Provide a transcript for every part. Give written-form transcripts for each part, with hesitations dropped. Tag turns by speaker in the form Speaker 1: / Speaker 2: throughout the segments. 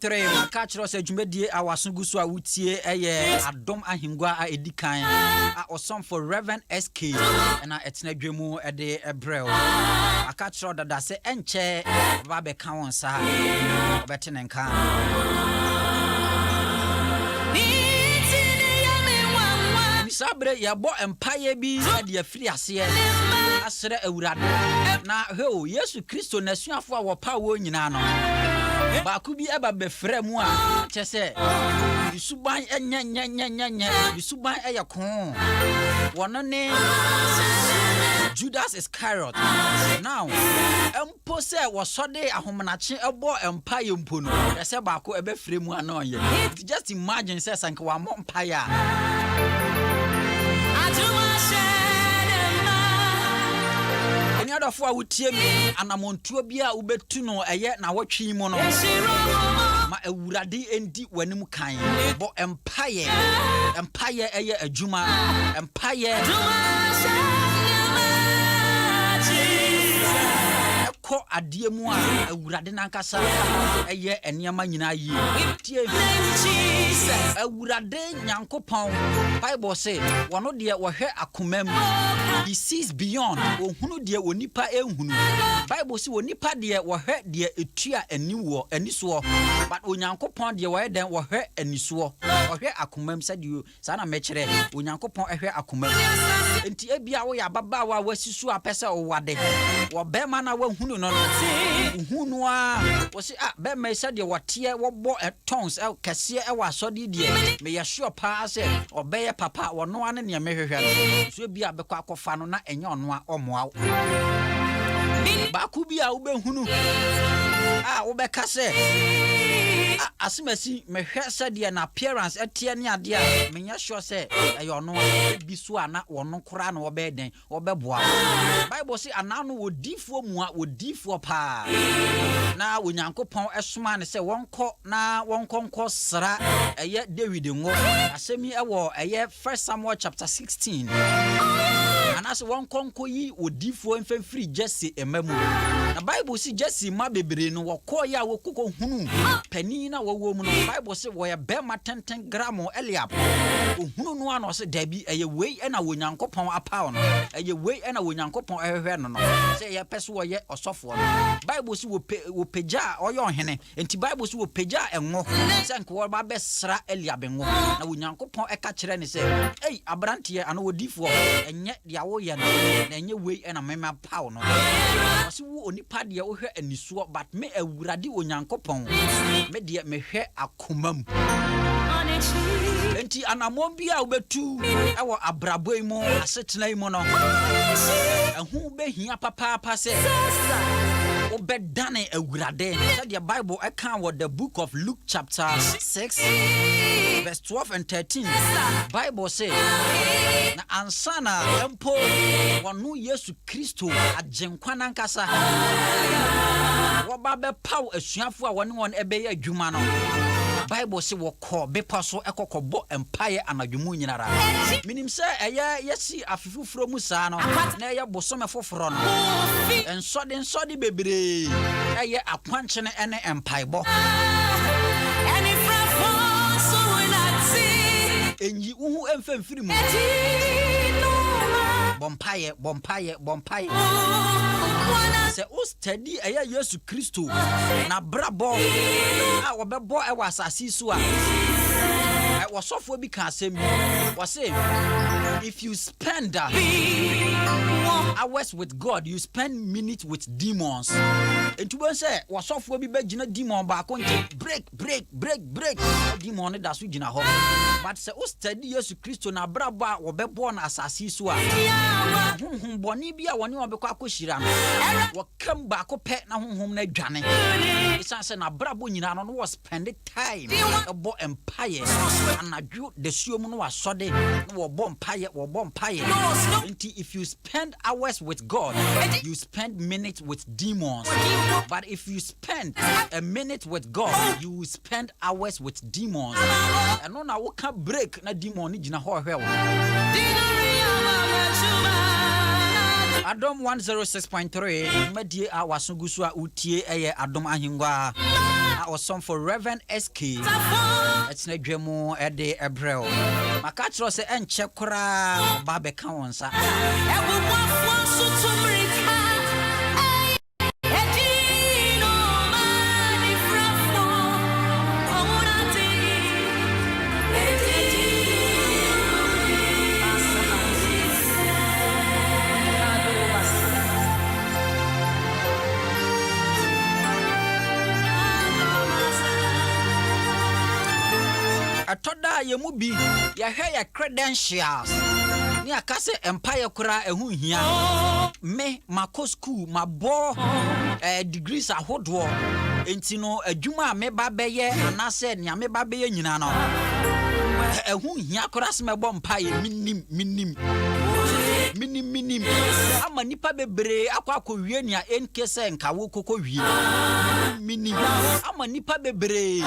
Speaker 1: 106.3 makachiro se dwumedie awasogu so a wutie eye Adom Ahengua a edikan a osom for Reverend S.K na etenadwemu de ebrel makachiro dada se enche ba be kan won sa obetene nka sabre yabo empire bi de afiri ase asere awurade na ho Yesu Kristo nasuafo a wopa wo nyina no ba ku bi eba befra mu a chese bisuban enya bisuban eyekon wono ne Judas Iscariot now empose wosode ahomenache ebo empire mpo no yese ba ko ebe frɛ mu ana onye just imagine say sanka wa mo empire any other for wutie mi anamontuo bia ubetu no eye na wotwe mu no ma awurade endi wanim kan bo empire eye adwuma empire ko adie mu a awurade nankasa eye eniama nyina yi tie Jesus awurade nyankopon Bible say wono de wo hwe akomam he sees beyond ohunu de onipa ehunu Bible say onipa de wo hwe de etua aniwo aniso but onyankopon de wo eden wo hwe aniso wo hwe akomam sadio sa na mekere onyankopon ehwe akomam enti ebia wo ya baba wa wasisu apese wo wade wo be ma na wahunu no hunu a wo se be ma sade wo tie wo bo tons kese e wa sode de me ye sure pa se obeye papa wo no ane ne mehwehwe no so bia be kwa kofa no na enye ono a omoa ba ku bia wo be hunu wo be ka se asimasi mehwe sade na appearance etie ne ade a me ye sure se eyo no bisu ana wono kora na wo be den wo be boa Bible say anano wodifo mu a wodifo pa na onyankopon esoma ne se wonko na wonkonko sra eye David ngo asemi ewo eye 1 Samuel chapter 16 anase wonkonko yi wodifo mfamfiri Jesse emamu na Bible say Jesse ma bebre no wokọ ya wokoko hunu pani na wowo mu no Bible say wo ya bema 10 gram Eliab ohunu no ano se dabi eye wei na onyankopon apa no eye wei na onyankopon ehwe no no say ye pese wo ye osofo no Bible say wo peja oyo hene enti Bible say wo peja enwo se nko wo ba besra Eliab enwo na onyankopon eka kire ne se ei abrante ye ano wodifo enye dia wo ye no na enye wei na mema paw no wose wo onipa de wo hwe anisuo but me awurade onyankopon me de me hwe akomam enti anamon bia obetu ewo abraboi mu asetena mu no ehu behia papa se obedane awurade that the Bible account what the book of Luke chapter 6 verse 12 and 13 Bible say na ansana empo wonu Yesu Kristo agenkwa nankasa wo ba be paw asuafo a won ebe ya adwuma no Bible say wo ko be paso ekokobo empire anadwumu nyinara minim se eye yesi afifufuro mu saa no na eye bosome foforo no ensode bebre eye akwanchene ene empire bo enyi uhu emfamfiri mu bompaye se o study eye Yesu Kristo na brabo a wobebo e wasasi so a wasofo bi ka asem wase if you spend hours with God you spend minutes with demons entubo say wasofo bi bagina demon ba ko break demon da so gina ho but say o study Yesu Kristo na brabo a wobebo na asasi so a honhom boni bi a woni obekọ akoshira no wakam ba ko pe na honhom na dwane isa say na brabo nyina no was spend time ebo empire anadwo de suom no wasode no wo bom paye until if you spend hours with God you spend minutes with demons but if you spend a minute with God you will spend hours with demons and no na wo ka break na demon ni gina ho hwe wo Adom 106.3 medie a wasogusu a utie eye Adom Ahengua na osom for Reverend S.K Etsna dwemu ede ebrel maka tro se enche kora ba be ka wonsa atoda yemu bi ya hwe ya credentials ni akase empire kura ehu hia me mako school mabo degrees ahodo enti no adwuma me ba beye anase nia me ba beye nyina no ehu hia kura se mebo mpaye minim ama nipa bebre akwa wie nia enkese nkawo koko wie minim ama nipa bebre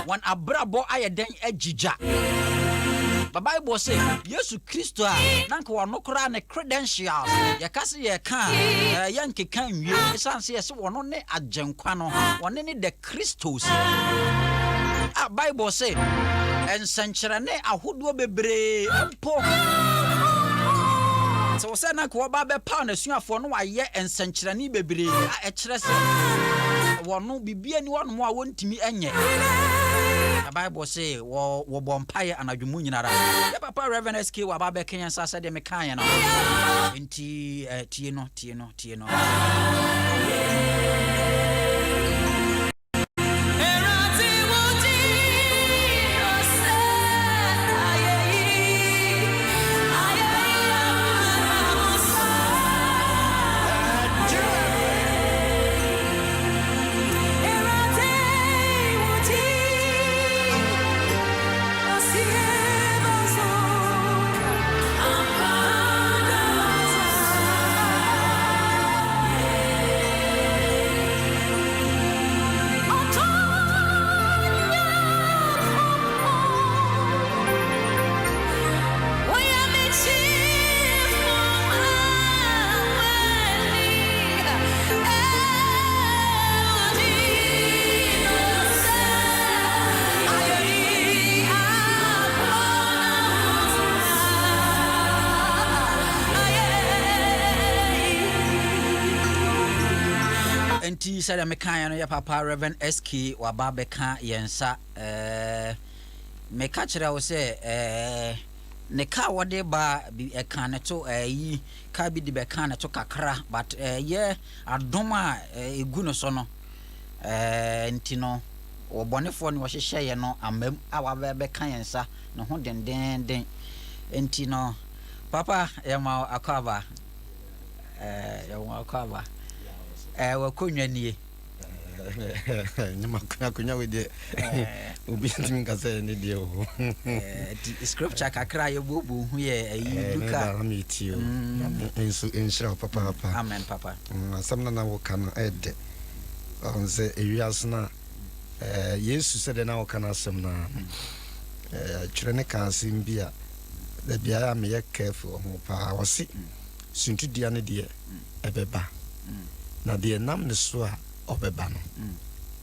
Speaker 1: wan abrabo ayeden agija the Bible say Yesu Kristo a nanka wono kora ne credentials ya kase ye kan yanke kan wie esanse ye se wono ne agenkwa no wone ne the Christos a Bible say ensankyere ne ahodo bebre mpo so say na ko ba be pa na suafo no waye ensankyere ne bebre a ekere se wono bibia ni wono mo a wontimi enye the Bible say wo bompaye anadwumu nyinara ya papa Reverend S.K wa ba be Kenya sasa de me kan no enti tie no enti said me kan no ya papa Reverend S.K wa ba be kan yensa me ka kire wo se ne ka wode ba bi kan ne to yi ka bi di be kan ne to kakra but ye adom a egu no so no enti no wo bonefo ne wo hyehye ye no amam a wa be kan yensa no ho den enti no papa ya ma akaba wakonwa nie
Speaker 2: nyama kunya we de obi ntimi kase ne de o
Speaker 1: scripture kakra ye bobu hu ye ayi duka
Speaker 2: amitio enso enshira papa
Speaker 1: amen papa
Speaker 2: samna na wo kana ede on se ewiasna Yesu se de na wo kana samna kire ne kansim bia da bia me ye careful ho pa wosi suntudia ne de ebeba na de nam ne so a obeba no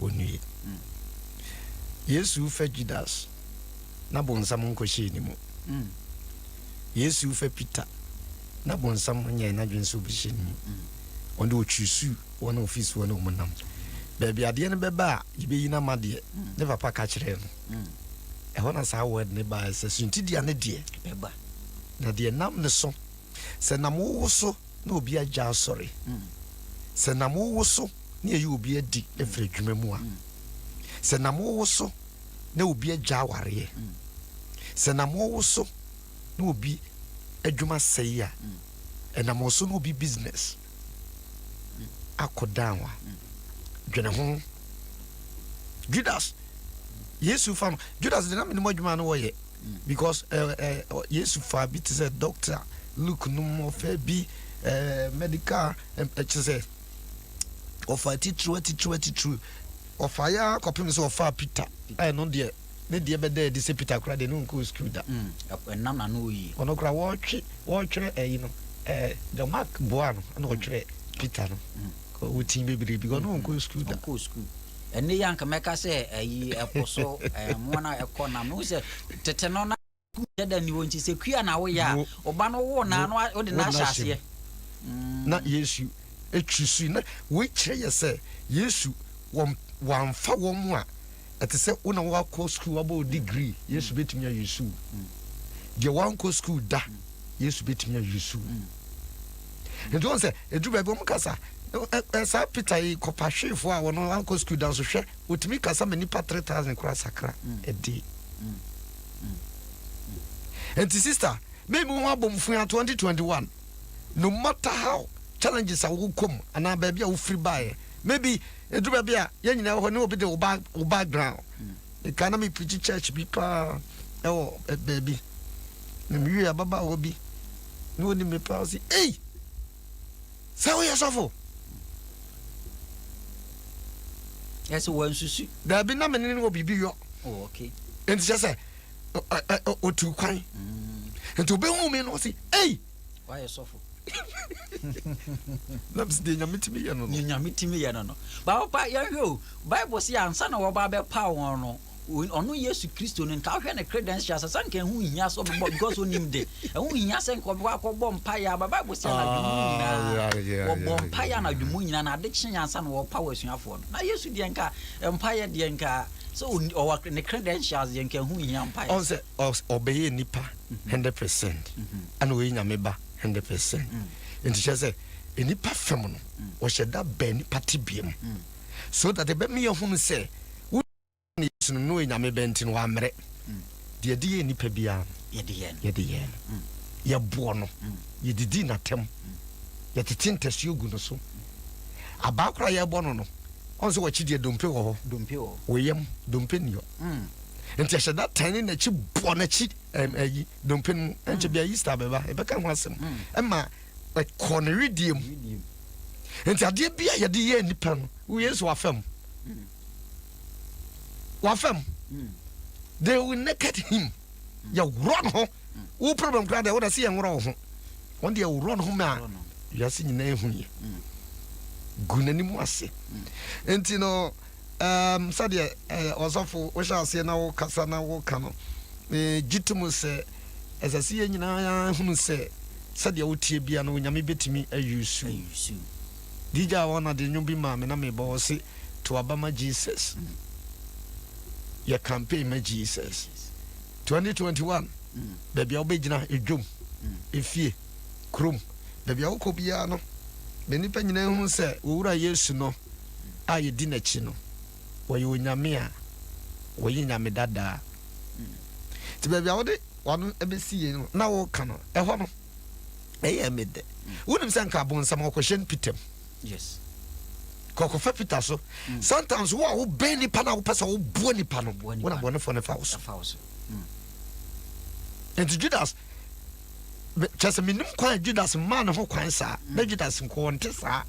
Speaker 2: onue Yesu fa Judas na bonsam nkohye ni mu Yesu fa Peter na bonsam nya na dwenso bihye ni mu onde otwisu wona office wona omunam baabi ade ne beba yibeyi na made ne papa ka kire no ehona sa word ne ba se suntidia ne de beba na de nam ne so se nam wo so na obi agya sorry se nam wo so na ye obi adi efre dwuma mu a se nam wo so na obi agya ware se nam wo so na obi adwuma sei a enam wo so na obi business akodanwa dwene ho Judas Yesu fam Judas de na me adwuma no wo ye because Yesu fa bi to say doctor look no more fair be medical say of a teacher of fire copy so far Peter I know there ne de be there this Peter kra de no go school da
Speaker 1: nam na no yi
Speaker 2: ono kra watch you know the mark boano no watch Peter no ko utin be because no go school da
Speaker 1: go school ene yanka meka se ayi eposo mona ekona no se tete no na da ni wonchi se kua na wo ya oba no wo na no wo de na hyase
Speaker 2: na Yesu etwisu na we kire ye se Yesu wamfa wo mu a ete se una wo akọ school about degree Yesu betimi Yesu de wan ko school da Yesu betimi Yesu enti won se edu ba bo mkasa esa Peter yi kopahwefo a wono anko school da so hwe otimi kasa mani pa 3000 kura sakra edi enti sister maybe we want bomfu 2021 no matter how challenges are come and na baby a free buy maybe edu baby a ye nyina ho ne obi de o background e kana me preach church bi pa baby na mi wi ababa obi no ni me pa si hey say we suffer
Speaker 1: yes one susu
Speaker 2: da bi na me ne obi bi yo
Speaker 1: oh okay
Speaker 2: and just say o tu kwan and to be hu me no si hey
Speaker 1: why you suffer
Speaker 2: Labs de nyamitimi ye no
Speaker 1: nyamitimi ye no ba pa ya hwe Bible say ansa na wo ba be pa won no ono Yesu Kristo no nka hwe ne credentials asan kan hu hia so because onim de hu hia sen ko ba ko bom pa ya ba Bible say na dwumu nyina wo bom pa ya na dwumu nyina na ade kyen ansa na wo pa wasuafo no na Yesu de nka mpa ye de nka so o ne credentials ye nka hu hia mpa
Speaker 2: on say obey nipa 100% and we nyameba 100%. And she said, any perfect or should that be any party beam. So that the me of whom say, would need to know in a me bent in 1 minute. Dear dear ni pebia, ye the end. Ye buono, ye did not tem. Yet it test you good so. A backra ye bono. Also what you did dumpio, William dumpinio. And she said that tiny that you bonnet dumpin and to be a Easter beba, a become wassom. Emma. Like corneridium. And I did be a dear in the pen. We is wafem. Wafem. They will naked him. You run home. Who problem glad I would see him wrong. One day I will run home now. You are seeing name here. Gunani Mwasi. And you know, Sadia was awful. We shall see now, Cassana will come. Jitumus, as I see in who say. Said the OT be an unyami betimi a use. Dija one of the new be mamma me bossy to Obama Jesus. Your campaign, my Jesus. 2021, baby, obejina a jum. If ye, crum, baby, Ocobiano. Many penny who say, Ura yes, no. I dinner chino. Where you in Yamia, where you yammy dada. To baby, I would one ever see now, canoe, a honor. I made that. Wouldn't send carbon some question pitem.
Speaker 1: Yes.
Speaker 2: Coco Peter so. Sometimes who benny panel pass or bonny panel when I'm going for the house. And to Judas, just a minimum quiet Judas man who quite sa, Judas and Contessa.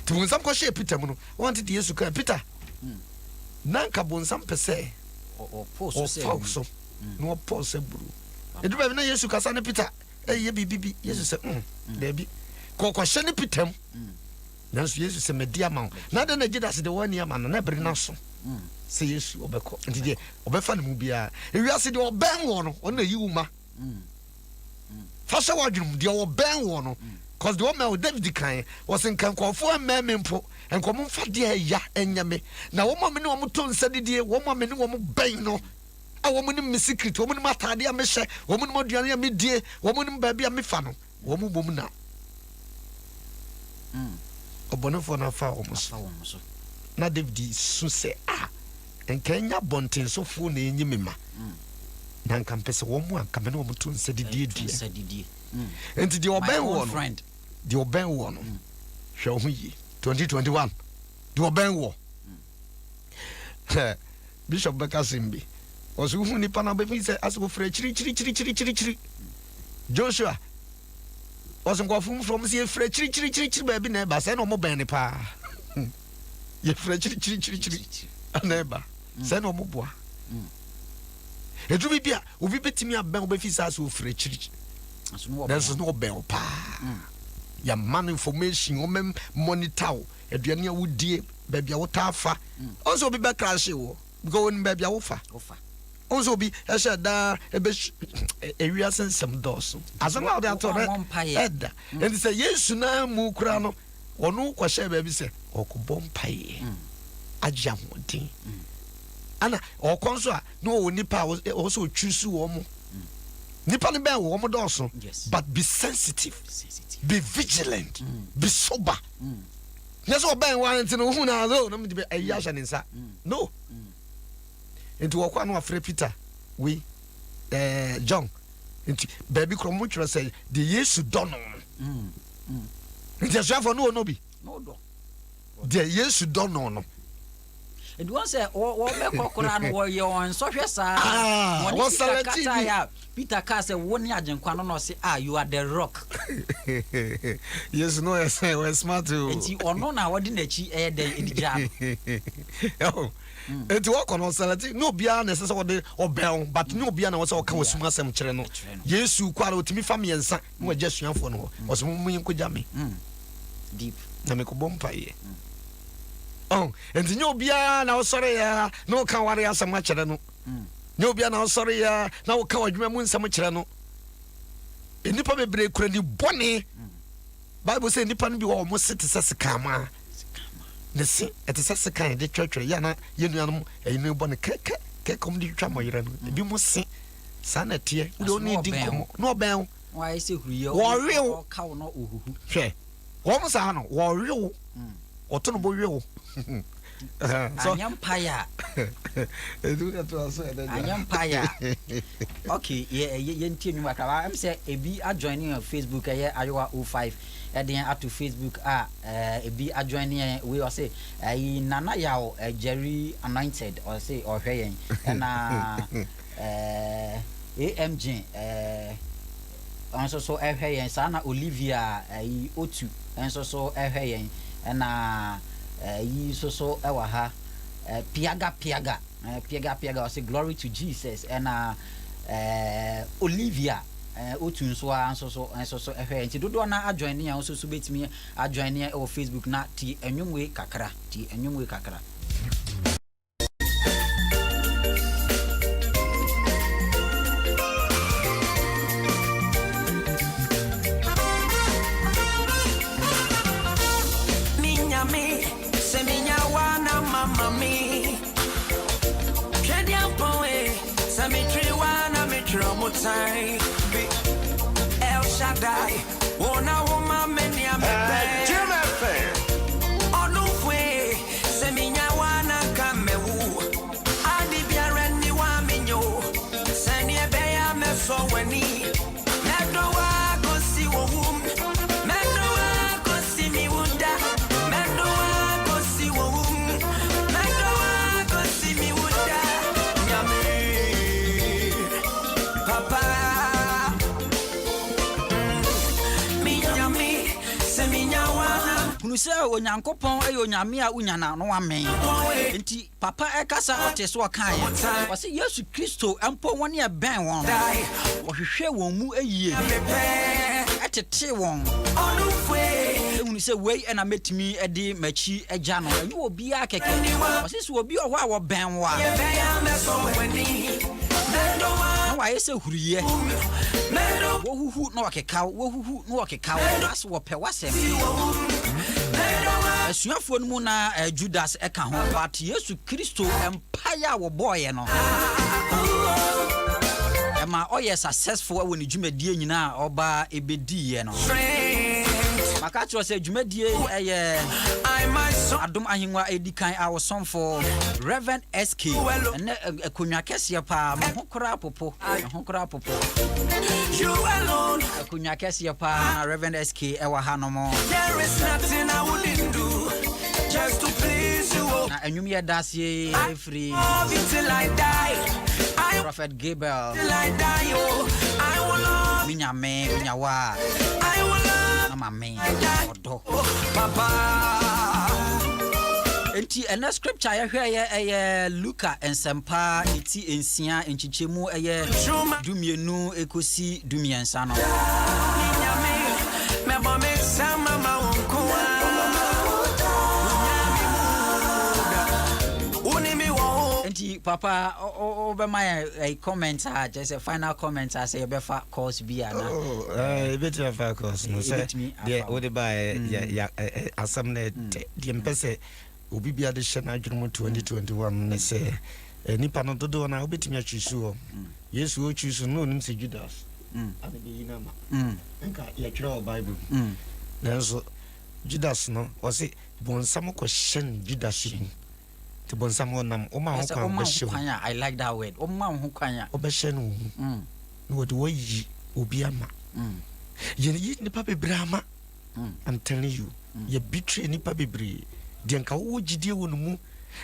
Speaker 2: To win some question Peter wanted years to call Peter. None carbon some per se or post or so. No possible. It will be yes to Cassana Peter. Eh, baby, yes, baby. Coco Shanny Pitem. That's yes, a media mount. Not then I did as the 1 year man, never national. Say yes, Obeco, and today, Obefan Mubia. If you are said your bang one on the Yuma. First of all, the old bang one, cause the woman with David kind was in Canco for a man and come on for dear ya and yame. Now, 1 woman no more said the dear 1 woman no more bang no. A woman in my secret, woman Matadia Mesha, woman Modiana me dear, woman baby a me fano, woman now. A bonafona farmers. Not if the so say, and Kenya Bontin so full in Yimima. Nan campes a woman coming home to said the dear, said the dear. And the Oben one friend, the Oben one. Show me 2021. The Oben war. Bishop Bakasimbi. Was who nipa na be say as go free chiri Joshua was go from say free chiri baby neighbor say no mo ben ni pa ye free chiri neighbor say no mo boa edu bibia obi betimi aben obi fi say as go free chiri that's no ben pa ya man information o mem monitor aduane a wodie baby a wotafa also be back crash wo go in baby a wofa also be da ebe area sensem dos azama de ato eda and say yesu na mu kura no onu kwahye baby say okobom paye agya hodin ana okonso a no nipa also choose wo mo nipa ne be wo mo dos but be sensitive. Be vigilant. Be sober. Yes, or Ben wanted no who now though. No, a yashan inside. No. Into a quano of Peter. We, John. Into baby Cromutra say, the years you don't know. It's a for no be. No, the years you don't know.
Speaker 1: It was a Koran warrior on social side.
Speaker 2: What's that?
Speaker 1: Peter Cass, a 1 year and Quano say, you are the rock.
Speaker 2: Yes, no, I say, we're smart too.
Speaker 1: And you are not now, didn't she air day in the jam?
Speaker 2: Oh, it's walk on salary. No bianes or bell, but no biana was all come with some channel. Yes, you quarrel to me, family and son, were just young for no, was moving Kujami.
Speaker 1: Deep.
Speaker 2: Namiko Bompay. Oh, and no biana, sorry, no can worry us so much. No be now sorry now ka wadwuma mu nsam kire no enipa bebre kura ni bone Bible say nipa no bi wo mo sete seseka ne se etese kan de twetwe ya na yenuanom enu bone ke kom di twa moyere no bi mo se sanete do ni di kom no ben
Speaker 1: why say huriye
Speaker 2: wo
Speaker 1: ka wo no ohuhu
Speaker 2: hwe wo mo sa no wo rewo oto no bo rewo
Speaker 1: Anyampaya. Anyampaya. Okay, yentie mi wakaba. Am say ebi joining on Facebook Ayowa 05. Then at to Facebook ebi joining we or say Nana Yao Jerry Anointed or say or heyen and AMG and so heyen sana Olivia Otu and so heyen and yi so ewa ha piaga I say glory to Jesus and Olivia otu so ehwe nti dodo na adjoin ya so betimi adjoin ya o Facebook na ti enwumwe kakra
Speaker 3: El Shaddai, wona woma meni amebe. Onufwe, seminya wana kamewu. Adi biareni wa minyo, seni ebeya meso weni. Medo wako si wohum, medo wako si miwuda, medo wako si wohum, medo wako si miwuda. Nyame, Papa.
Speaker 1: Kunu se onyankopon onyame a unyana no amen enti papa ekasa oteso kan wase Yesu Kristo empo woni e ben won ohwehwe won mu ayie etete won kunu se wei na metimi edi machi agya no enye obi akeke wase se obi ohwa a wo ben wa wa yese huriye wohuhu na wakeka as wo pe wasem asuafo no mu na Judas eka ho but Yesu Kristo empire wo boy no ema oye successful we ni dwumadie nyina oba ebedie no maka tro se dwumadie eye Adom Ahengua edikan awosomfo Reverend S.K akonwa kese pa hokora popo
Speaker 3: You alone
Speaker 1: akonwa kese pa Reverend S.K ewa hanomo
Speaker 3: there is nothing I wouldn't do just to please you
Speaker 1: na enwum ye dasie free
Speaker 3: till I die
Speaker 1: Prophet Gabriel
Speaker 3: till I die I will love
Speaker 1: minyawa
Speaker 3: I will love
Speaker 1: na mame odo
Speaker 3: Papa
Speaker 1: enti ena scripture ya hwe ye Luka ensempa eti ensia enchichemu ye dumienu ekosi dumiensa no
Speaker 3: me
Speaker 1: Enti papa over my comment just a final comment say befa course bi ana.
Speaker 2: Oh, bit of a course no say. Yeah, what by yeah asam na the mpese obi bia de hye na adwumu 2021 ne say nipa no dodo na obetimi atwisu o. Yesu o twisu no nim se Judas. Ani bi yina ma. Nka ya twere Bible. Nanso Judas no was bonsam ko hyen Judas yin. Te bonsam onam o ma ho kwan be hye.
Speaker 1: I like that word. O ma ho kwan ya.
Speaker 2: O be hye no. No what wo yi obi ama. Ye nipa bebrama. I'm telling you. Ye betray nipa bebre. De nka wo gidie wo no mu.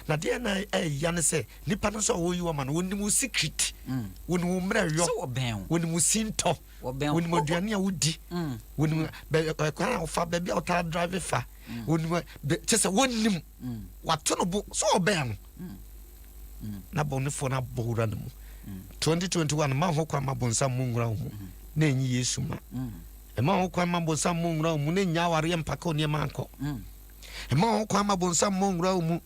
Speaker 2: Na de na ya ne se nipa no so wo yi wo ma no woni mu secret. Woni mu mra yo.
Speaker 1: So oben.
Speaker 2: Woni mu sinto. Woni mu aduane a wodi. Woni mu kwa fa ba bia o ta drive fa. Woni mu chese woni mu. Wato no bo so oben. Na bonu fo na bohura no mu. 2021 ma ho kwa ma bonsa mu ngura mu. Na enyi Yesu ma. E ma ho kwa ma bonsa mu ngura mu na nya ware empaka oni ma anko. E ma ho kwa ma bonsa mu ngura mu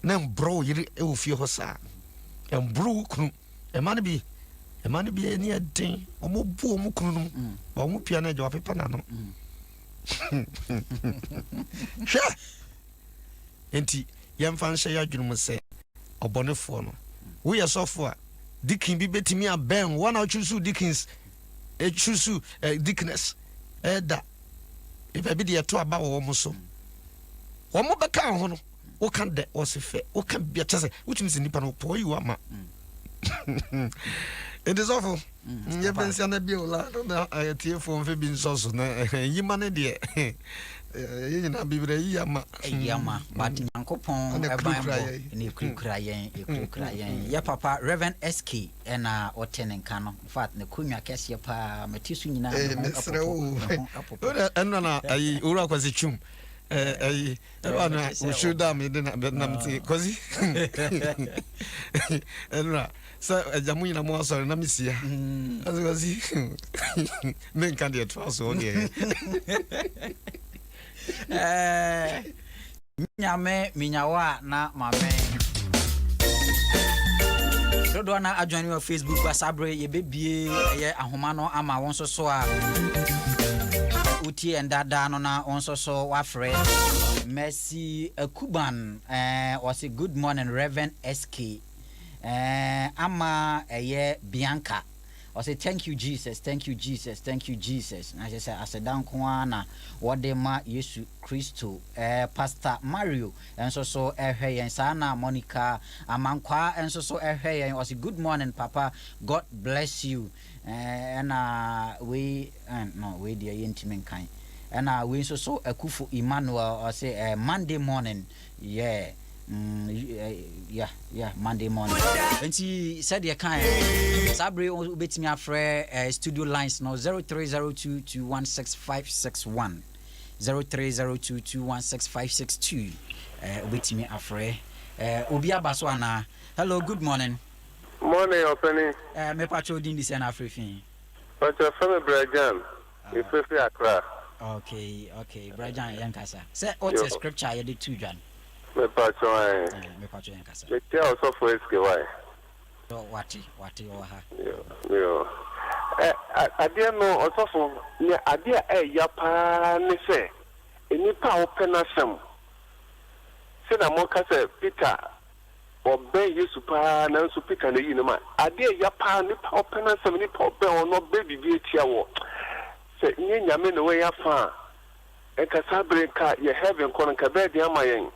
Speaker 2: na mbro yiri e ofie ho sa. E mbro kunu. E ma ne bi eni adin. Omo bu omo kunu no. Ba omo pia na jo pepa na no. Sha. Enti yemfa nhye ya dwunu mu se obonefo no. Wo ye sofo a dikin bi betimi aben one or choose dickens choose dickness da if I be the to aba wo mo so wo mo beka ho no wo kan de wo se fe wo kan bia chese which means nipa no po you ama it is awful ye pensia na bi ola na tie fo mfe bi nso so na yima ne de ye na bibire yi ama
Speaker 1: but nyankopon e kura yen ya papa Reverend SK na otenenka no in fact ne konwa kese pa matisu nyina
Speaker 2: no na ayi ura kwasi chum wana ushuda me na mti kozi enra sa jamu nyina mo asore na misia azi men kan de twaso de
Speaker 1: minyawa na mame dodo na adwani wa Facebook wa sabre ye bebie ye ahoma no ama won so a uti endada no na won so wa frɛ Mercy Akuban was a good morning Reverend SK ama Bianca I say thank you Jesus thank you Jesus I just say asedan ko na wode ma Yesu Kristo Pastor Mario enso so yen sana Monica amankwa enso so yen was a good morning papa God bless you and we dear intimate kind and we so Akufu Emmanuel I say Monday morning yeah Monday morning. And she said you can Sabre betimi afre studio lines no 0302216561 0302216562 betimi afre obi abaso ana. Hello, good morning.
Speaker 4: Morning, Openi.
Speaker 1: Me patrol din this na afrefin.
Speaker 4: But from Brajan, if we Accra.
Speaker 1: Okay, Brajan yankasa. Say what's the scripture you did 2 Jan?
Speaker 4: Me patrol
Speaker 1: yankasa.
Speaker 4: Me tell also for SKY.
Speaker 1: So wati o ha.
Speaker 4: Yo. Adia no also for ne adia yapa ne se enipa openasem. Se na mo ka se Peter obe Yesu pa na nso Peter na yi no ma adia yapa nipa openasem nipa obe ono be bibi etia wo. Se nye nyame no we yafa e ka sabre ka ye heaven kono ka be dia mayen.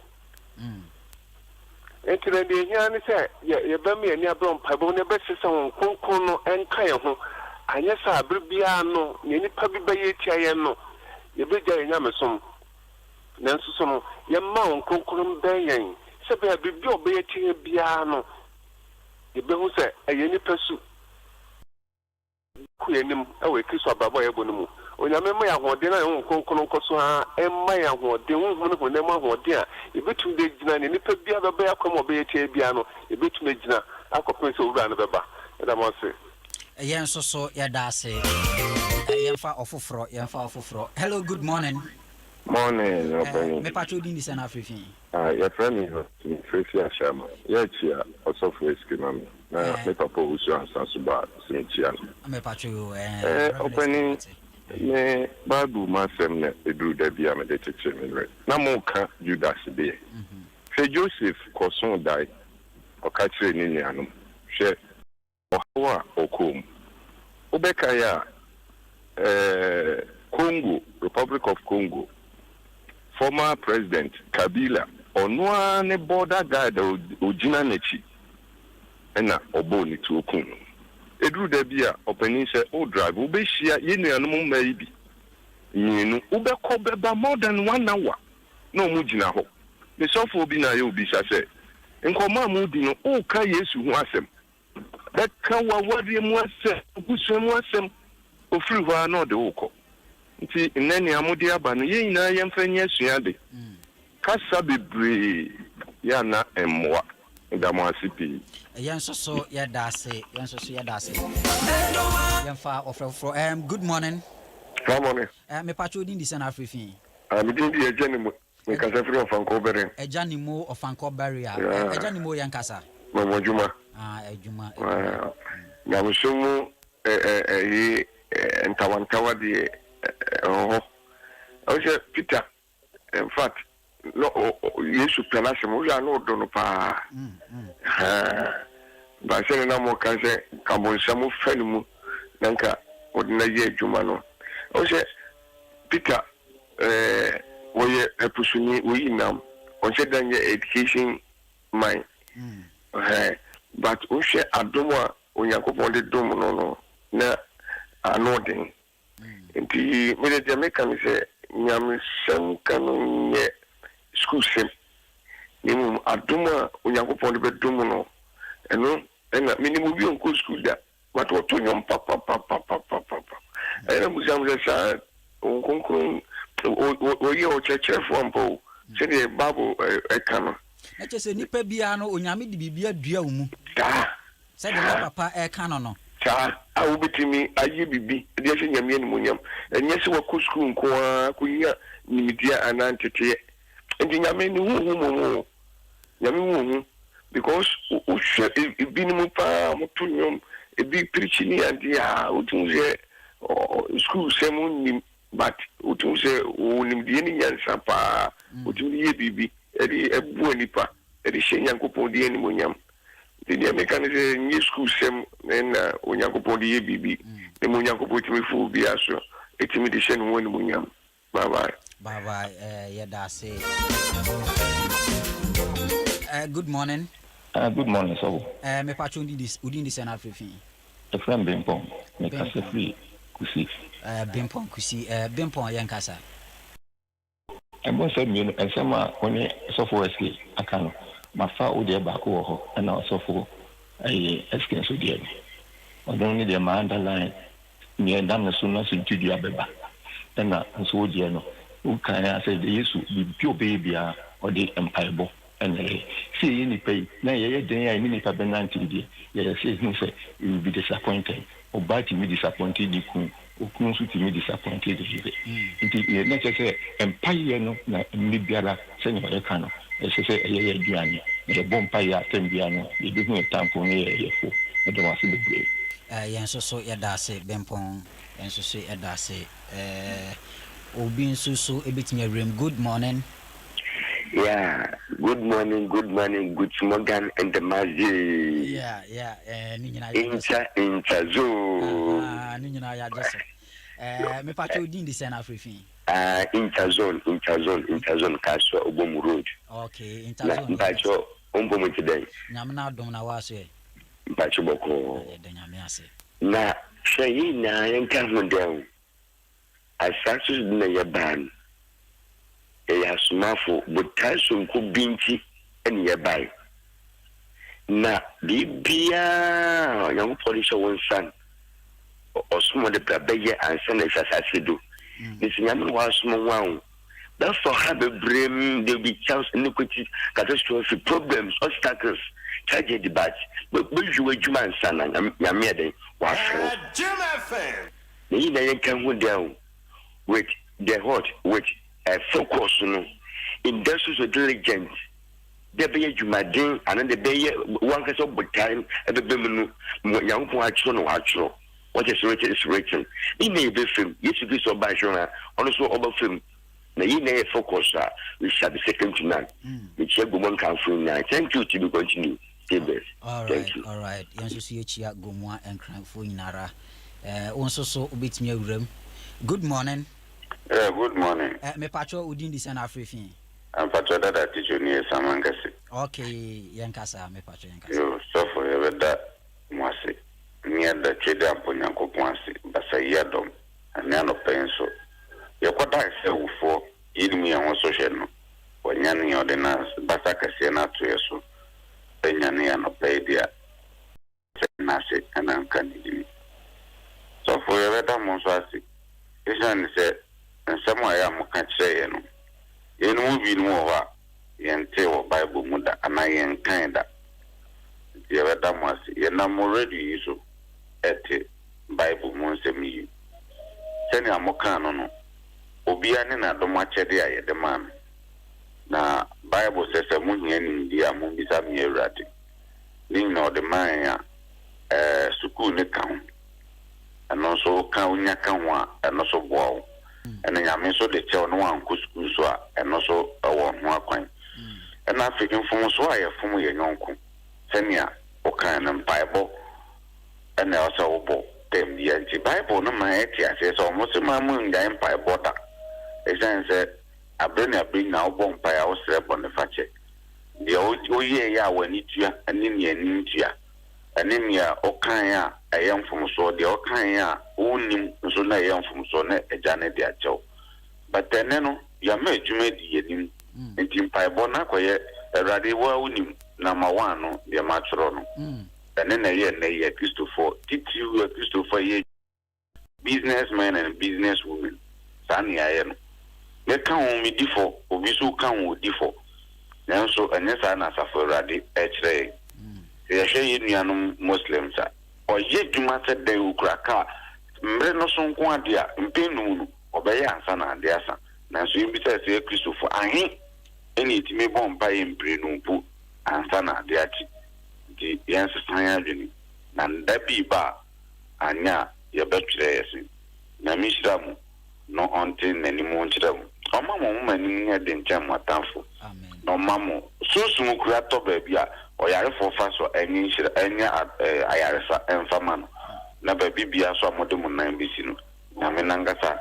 Speaker 4: Entire de hia ni se ye ba me ani abro mpabo ne be sese won konkon no enka ye ho anya sa abribia no ne nipa bi ba ye tia ye no ye be gya nya mesom nanso so no ye ma won konkon ben yen se be abribia obe ye tia bia no ye be hu se ye nipa su ku ye nim e we Kristo ababo ye bonu mu onyame ma ya hode na won konkon nkoso ha emma ya hode won hu ne ma hode a ebetu de gina ne nipa bia beba yakom obe tie bia no ebetu me gina akopin so wura no beba da mo se
Speaker 1: yen so ya da se yemfa ofoforo. Hello, good morning.
Speaker 4: Morning,
Speaker 1: me patrol din this na afrefin.
Speaker 4: Your friend is Tracy Ashama. Yeah, chia. Also for SK Mami. Na me papa usu ansa suba sinchia.
Speaker 1: Me pacho
Speaker 4: opening me Bible masem na edru da bia me de cheche me re. Na mo ka Judas be. Se Joseph koson dai. O ka kire ni nuanom. Hwe ohawa okom. Obeka ya Congo, Republic of Congo. Former President Kabila onwa ne border guard ojina nechi ena oboni to okun edru da bia opani se o drive obehia yenuanom mai bi yinu ubekọ beba more than 1 hour no mu gina ho me sofo bi na ye obi sha se nkoma mu di no o ka Yesu ho asem da ka wa wade mu asem obusu mu asem ofiri ho na de ukọ nti nnani amudi aba no ye nyina ye mfanya suade kasa bebre ya na emwa ndamo asipi
Speaker 1: yanso ya dase yanfa ofrofro good morning.
Speaker 4: Good morning.
Speaker 1: Me pacho din di sana afrifin
Speaker 4: Me din di ejanimo me kasa free of Ankobere
Speaker 1: ejanimo of Ankobere ejanimo yankasa
Speaker 4: mo juma
Speaker 1: ejuma
Speaker 4: na musumu ntawantawa di Peter in fact no Yesu planase mo ya no do no pa ba se na mo kan se kabonsamu fanimu nanka odina ye adwuma no Peter woye epusuni we nam on se dan education mine but o she Adom a Onyankopon de dom no na anodin nti me de Jamaica me se nyam sem kanu ye school sem ni mu Adom a Onyankopon de dom no eno ena minimum bi on ko school da but o to nyom papa ena mu jam je sa on konkon o ye o cheche fo mpo se de Bible ekano
Speaker 1: na chese nipa bia no onyame de bibia dua mu se de papa ekano no
Speaker 4: a ubitimi ayi bibi de se nyame ni munyam enye se wa ko school nko a kunya nimidia anantete ndi nyame ni hu nyame hu because o she binimu pa mutunyom ebi preaching and ya utunze school semun but utunze unimdie ni nyansa pa utunye bibi eri ebu nipa eri Nyankopon die ni munyam ndi mekanize ni school sem na Nyankopon die bibi ni Nyankopon timi fu bi aso etimi de she no ni munyam bye bye
Speaker 1: yeah that's it. Good morning.
Speaker 5: Good morning, so.
Speaker 1: Me patron di this within the Senate free.
Speaker 5: A friend Bimpong, make us free kusi.
Speaker 1: Bimpong kusi, Bimpong yankasa.
Speaker 5: And one said me and some only software SK akano. Mafa odi back ho and now software SK so dear. I don't need a man underline near dam as soon as you do your beba. And so dear no. Who can I say the issue be pure baby or the empire? And see any pay. Now, I mean, if I've been 90, yes, say you will be disappointed. Or biting me disappointed, you can, or to me disappointed. It not just say empire, no, Mibiara, Senor Ekano, as I say, a Gianni, a bompire, Tembiano, you give me a tampon here for. I don't want to be great.
Speaker 1: Yes, so Yadase, Bempong, and so say Yadase, Obin Susu, a bit in your room. Good morning.
Speaker 6: Yeah, good morning, good Morgan and the Mazi.
Speaker 1: Yeah,
Speaker 6: Incha zone.
Speaker 1: Nina ya just. Me pacho din di sena free.
Speaker 6: Incha zone, Kaso Obom Road.
Speaker 1: Okay, incha zone.
Speaker 6: Pacho Ombo today.
Speaker 1: Nyamna dom na wase.
Speaker 6: Pacho boko.
Speaker 1: Nyame ase.
Speaker 6: Na shayi na yanka hundem. Asasu na yaban. Ya smafo botaso nko binti ene ye bai na bibia yango police won san osmo de plabeye ansa na sasase do nisinyam no wasmo wan that for have a brain there be chance iniquity catastrophe problems obstacles charge the batch but you adwuma ansa na nyame den wa fro
Speaker 3: Jim FM
Speaker 6: ni na yankan hu down with the hot with focus no industrial diligence de be jumadin and the be one case of time at the bimunu young watcher no watcher. What is written? In a film, you should be so by Shona, also over film. Na yi na focus we shall be second to none. The check woman can free now. Thank you to continue.
Speaker 1: All right. Yanso so yechia gomwa enkran fo nyinara. Onso so obetimi awuram. Good morning.
Speaker 7: Good morning.
Speaker 1: Me patcho udin di sana afrefin.
Speaker 7: I'm patcho that teacher ni samangasi.
Speaker 1: Okay, yankasa me patcho yankasa.
Speaker 7: Yo, so for yeda mwasi. Ni ada chede amponya kopwansi basa yadom. Ani no penso. Yakwata se ufo ilimi ya social no. Wanyani ordinance basa kasi na to yeso. Penyani ya no pedia. Nase anankani. So for yeda mwasi. Isa ni se nsema ya mukachire no. Yenu bi no wa yente wo Bible mu da ana yenkan da. Yeda mwasi yena mo ready iso ete Bible mu nsem yi. Seni amoka no. Obi ani na do machede ya yede man. Na Bible says mu hia ni dia mu bisa mi Awurade. Ni na de man ya school ne kan. Ano so kan unya kan wa ano so boawo. Ena nyame so de che no anko school so a eno so wo ho akwan. Ena afikin fom so a ye fom ye nyonko. Senia o kan na Bible ena o so bo tem dia nti Bible no ma eti ase so mo se ma mu ngan Bible da. Ejanse abren na obo mpa ya o sere bo ne fache. Dia o ye ya wani tua ani ni ani tua. Ani ni a o kan ya ayam fom so dia o kan ya unim so na ayam fom so na ejane dia chew. But then no ya ma adwuma di yedim. Nti mpa bo na koye Awurade wa unim na ma wan no dia ma choro no. Ene na ye Christopher titi we Christopher ye businessmen and businesswomen. Sani aye no. Me kan o mi difo obi so kan o difo. Nanso anya sa na safo Awurade e kire. Ye hwe ye nuanom Muslims a oye dwuma se de ukraka mbre no so nko ade a mpenu no obeye ansa na ade asa. Nanso yimbi se Christopher ahin eni itime bomba ye mbre no pu ansa na ade ati. Di yanse sanya dwini na ndabi ba anya ye betwere yesi. Na mishiramu no onti nanimu nchiramu. Omamo mani nya de ncham atanfo.
Speaker 1: Amen.
Speaker 7: No mamo susu kura to baby a oyare fo fa so enyi nshira enya ayaresa emfama no. Na baby bia so amode mu nan bisi no. Na menangasa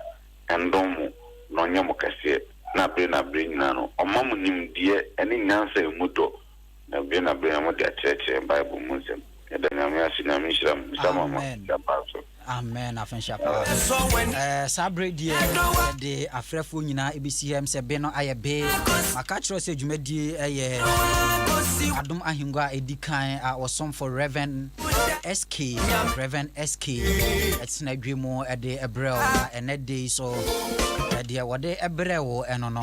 Speaker 7: endomu no nyamo kase na bre nyina no. Omamo nimdie eni nyansa emudo. Na bre mo de acheche Bible mu nsem. Eda na me asina me nshira mu sama mo da paso.
Speaker 1: Amen afensha pa. Sabre die de afrefo nyina ebisi hem se be no aye be maka chiro se dwumadi eye Adom Ahengua edikan a osom for Reverend S.K it's na dwemo e de ebrel enede so de wode ebrewo eno no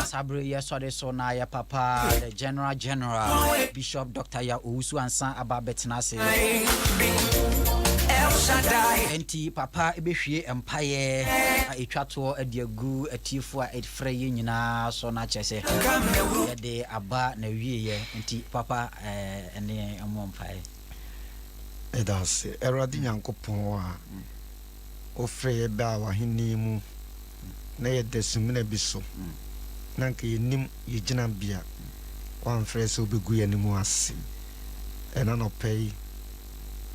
Speaker 1: Sabre yesode so na ya papa the general Bishop Dr. Ya Owusu ansa ababetena se enti papa ebehwie empaye a etwato adiagu atifo a efre ye nyina so na chese ye de aba na wieye enti papa ene amompaye
Speaker 2: edase Awurade Nyankopon a ofre ye ba wa hini mu na ye desumina biso na nka yenim ye gina bia kwa mfre so begu ye nimu ase ena no pay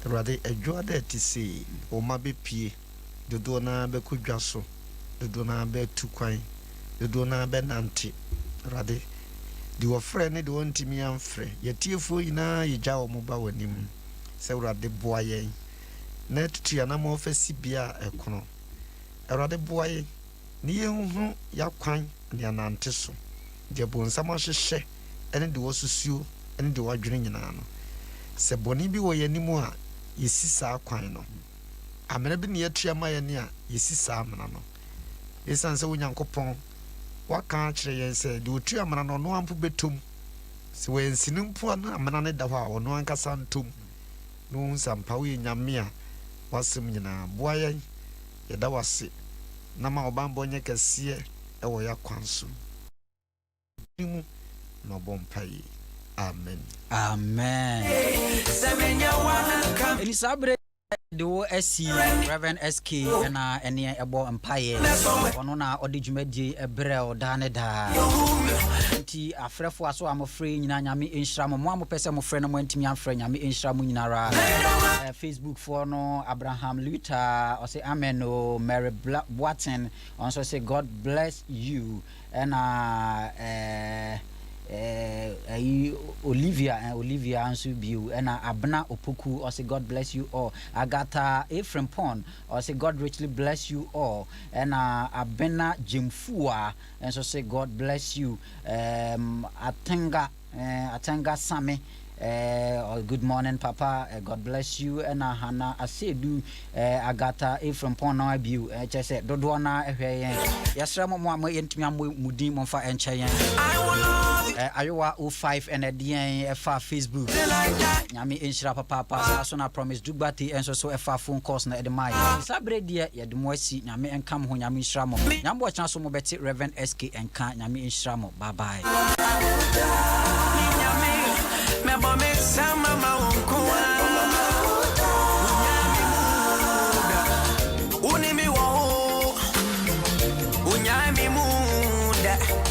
Speaker 2: Awurade adwo da ti se o ma be pie dodo na be kodwa so dodo na be tukwan dodo na be nante Awurade di wo frɛ ne de wontimi amfrɛ yetiefo ina yegya wo mo ba wanim sɛ Awurade boa yɛn na tutua na mo ofasi bia ekono Awurade boa yɛn ne yehu yakwan ne anante so de bonsam ahyehyɛ ene de wo susuo ene de wadwene nyina no sɛ boni bi wo yanimu a yesi saa kwan no amena bi ne yatua ma ye ne a yesi saa amena no esan sɛ Onyankopɔn waka kyerɛ yɛn sɛ de otua amena no no ampo betom sɛ wensini mpo na amena ne da hɔ a ɔno ankasa ntom no nsampa wo nyame a wasem nyina boa yɛn yɛda wase na ma ɔbambɔ nyɛ kɛseɛ ɛwɔ ya kwan so mu no bompaye. Amen.
Speaker 1: Amen. Elisabre do SC Reverend SK na ene ebo empire ono na odi dwumadi ebrel da ne da nti afrefo aso amofre nyina nyame enhira mo amopese mo frɛ no mo ntimi amfrɛ nyame enhira mo nyinara Facebook for no Abraham Luther or say amen o Mary Boaten also say God bless you and Olivia Ansu Biu and Abna Opoku or say God bless you all. Agatha Ephraim Pon or say God richly bless you all. And Abena Jimfua and so say God bless you. Atenga Same. Good morning, Papa. God bless you. And Hannah Asedu Agatha Ephraim Pon no Biu. Just said Dodwana Yasra Mo Yentimi Mudi Monfa Enchayen. Ayowa 05 and at the Facebook. Nyami Inshira Papa, so na promise Dugbati and so a phone calls na Edemai. Sabre dear, ya Dumosi, Nyami and come home, Nyami Shramo. Nyambo chance mo beti Reverend SK and Kan Nyami Inshramo. Bye bye. Unimi wo, unyami muda.